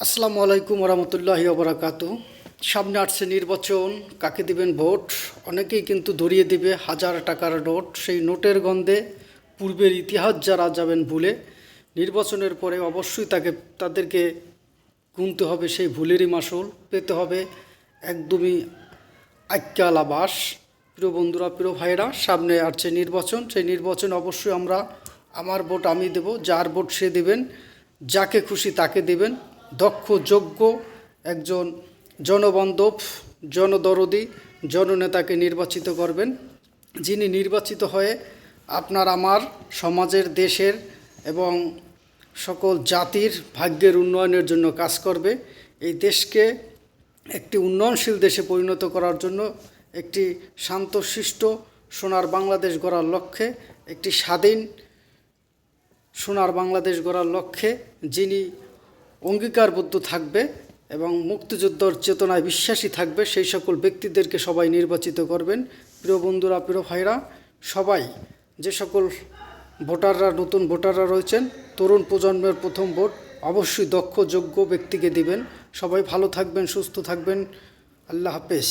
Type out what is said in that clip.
আসসালামু আলাইকুম রহমতুল্লাহি ওবরাকাতু। সামনে আসছে নির্বাচন, কাকে দিবেন ভোট? অনেকেই কিন্তু ধরিয়ে দিবে হাজার টাকার নোট। সেই নোটের গন্ধে পূর্বের ইতিহাস যারা যাবেন ভুলে, নির্বাচনের পরে অবশ্যই তাদেরকে গুনতে হবে সেই ভুলেরই মাসুল, পেতে হবে একদমই আক্কাল আবাস। প্রিয় বন্ধুরা, প্রিয় ভাইরা, সামনে আসছে নির্বাচন। সেই নির্বাচন অবশ্যই আমার ভোট আমি দেব, যার ভোট সে দেবেন, যাকে খুশি তাকে দেবেন। দক্ষ, যোগ্য একজন জনবান্ধব, জনদরদি জননেতাকে নির্বাচিত করবেন, যিনি নির্বাচিত হয়ে আপনার আমার সমাজের, দেশের এবং সকল জাতির ভাগ্যের উন্নয়নের জন্য কাজ করবে। এই দেশকে একটি উন্নয়নশীল দেশে পরিণত করার জন্য, একটি শান্তশিষ্ট সোনার বাংলাদেশ গড়ার লক্ষ্যে, একটি স্বাধীন সোনার বাংলাদেশ গড়ার লক্ষ্যে যিনি অঙ্গীকারবদ্ধ থাকবে এবং মুক্তিযুদ্ধের চেতনায় বিশ্বাসী থাকবে, সেই সকল ব্যক্তিদেরকে সবাই নির্বাচিত করবেন। প্রিয় বন্ধুরা, প্রিয় ভাইরা, সবাই, যে সকল ভোটাররা, নতুন ভোটাররা রয়েছেন, তরুণ প্রজন্মের প্রথম ভোট অবশ্যই দক্ষ, যোগ্য ব্যক্তিকে দিবেন। সবাই ভালো থাকবেন, সুস্থ থাকবেন। আল্লাহ হাফেজ।